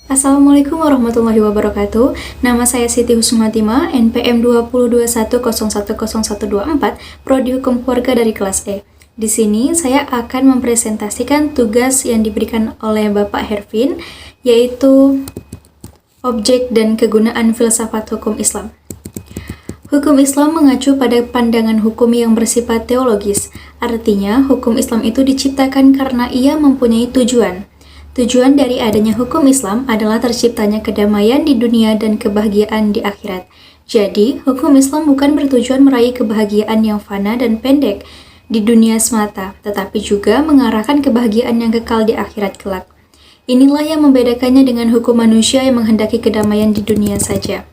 Assalamualaikum warahmatullahi wabarakatuh. Nama saya Siti Husnuhatimah, NPM 2021010124, Prodi Hukum Keluarga dari kelas E. Di sini saya akan mempresentasikan tugas yang diberikan oleh Bapak Hervin, yaitu objek dan kegunaan filsafat hukum Islam. Hukum Islam mengacu pada pandangan hukum yang bersifat teologis. Artinya, hukum Islam itu diciptakan karena ia mempunyai tujuan. Tujuan dari adanya hukum Islam adalah terciptanya kedamaian di dunia dan kebahagiaan di akhirat. Jadi, hukum Islam bukan bertujuan meraih kebahagiaan yang fana dan pendek di dunia semata, tetapi juga mengarahkan kebahagiaan yang kekal di akhirat kelak. Inilah yang membedakannya dengan hukum manusia yang menghendaki kedamaian di dunia saja.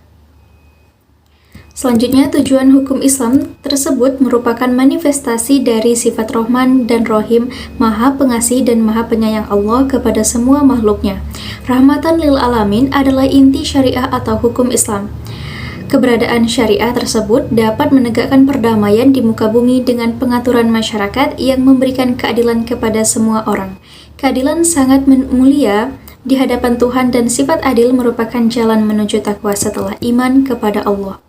Selanjutnya, tujuan hukum Islam tersebut merupakan manifestasi dari sifat Rahman dan Rahim, Maha Pengasih dan Maha Penyayang Allah kepada semua makhluknya. Rahmatan lil alamin adalah inti syariah atau hukum Islam. Keberadaan syariah tersebut dapat menegakkan perdamaian di muka bumi dengan pengaturan masyarakat yang memberikan keadilan kepada semua orang. Keadilan sangat mulia di hadapan Tuhan dan sifat adil merupakan jalan menuju takwa setelah iman kepada Allah.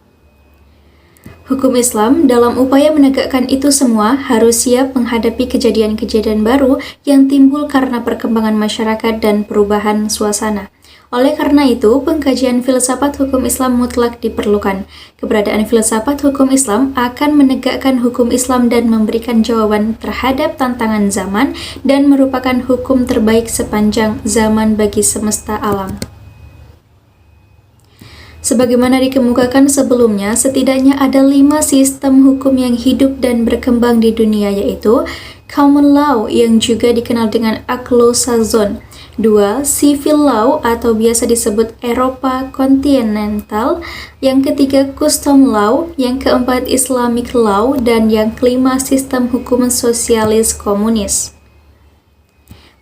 Hukum Islam dalam upaya menegakkan itu semua harus siap menghadapi kejadian-kejadian baru yang timbul karena perkembangan masyarakat dan perubahan suasana. Oleh karena itu, pengkajian filsafat hukum Islam mutlak diperlukan. Keberadaan filsafat hukum Islam akan menegakkan hukum Islam dan memberikan jawaban terhadap tantangan zaman dan merupakan hukum terbaik sepanjang zaman bagi semesta alam. Sebagaimana dikemukakan sebelumnya, setidaknya ada 5 sistem hukum yang hidup dan berkembang di dunia, yaitu common law yang juga dikenal dengan Anglo-Saxon, 2. Civil law atau biasa disebut Eropa kontinental, yang ketiga custom law, yang keempat Islamic law, dan yang kelima sistem hukum sosialis komunis.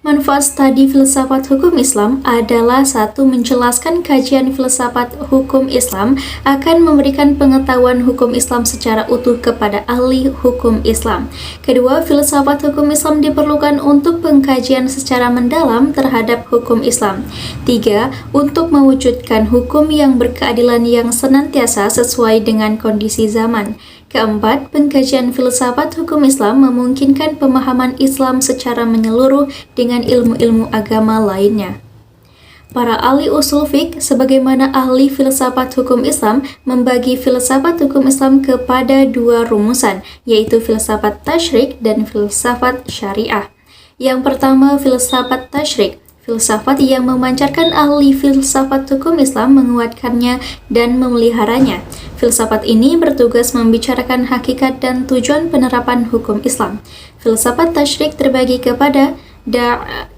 Manfaat studi filsafat hukum Islam adalah 1. Menjelaskan kajian filsafat hukum Islam akan memberikan pengetahuan hukum Islam secara utuh kepada ahli hukum Islam. 2. Filsafat hukum Islam diperlukan untuk pengkajian secara mendalam terhadap hukum Islam. 3. Untuk mewujudkan hukum yang berkeadilan yang senantiasa sesuai dengan kondisi zaman. 4. Pengkajian filsafat hukum Islam memungkinkan pemahaman Islam secara menyeluruh dengan ilmu-ilmu agama lainnya. Para ahli usul fiqh sebagaimana ahli filsafat hukum Islam membagi filsafat hukum Islam kepada 2 rumusan, yaitu filsafat tasyrik dan filsafat syariah. Yang pertama, filsafat tasyrik. Filsafat yang memancarkan ahli filsafat hukum Islam menguatkannya dan memeliharanya. Filsafat ini bertugas membicarakan hakikat dan tujuan penerapan hukum Islam. Filsafat tasyrik terbagi kepada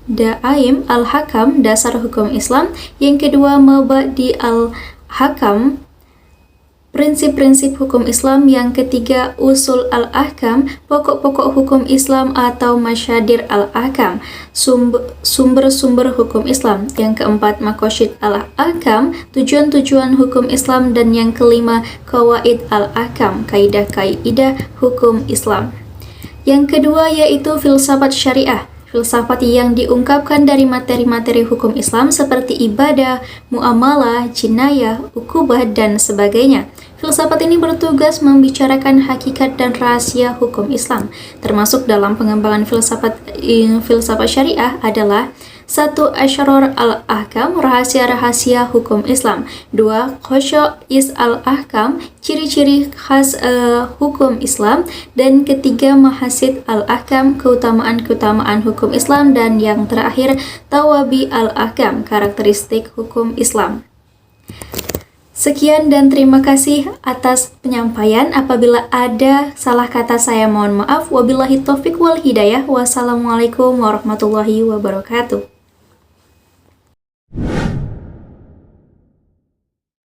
Da'aim al-Hakam, dasar hukum Islam. Yang kedua, Mabadi al-Hakam, prinsip-prinsip hukum Islam. Yang ketiga, Usul al-Ahkam, pokok-pokok hukum Islam atau Masyadir al-Ahkam, sumber-sumber hukum Islam. Yang keempat, Maqasid al-Ahkam, tujuan-tujuan hukum Islam. Dan yang kelima, Qawaid al-Ahkam, kaidah-kaidah hukum Islam. Yang kedua yaitu filsafat syariah. Filsafat yang diungkapkan dari materi-materi hukum Islam seperti ibadah, muamalah, jinayah, ukubah, dan sebagainya. Filsafat ini bertugas membicarakan hakikat dan rahasia hukum Islam. Termasuk dalam pengembangan filsafat syariah adalah 1. Asyror al-Ahkam, rahasia-rahasia hukum Islam. 2. Khosya'is al-Ahkam, ciri-ciri khas hukum Islam. Dan ketiga, Mahasid al-Ahkam, keutamaan-keutamaan hukum Islam. Dan yang terakhir, Tawabi al-Ahkam, karakteristik hukum Islam. Sekian dan terima kasih atas penyampaian. Apabila ada salah kata saya mohon maaf. Wabillahi taufiq wal hidayah. Wassalamualaikum warahmatullahi wabarakatuh.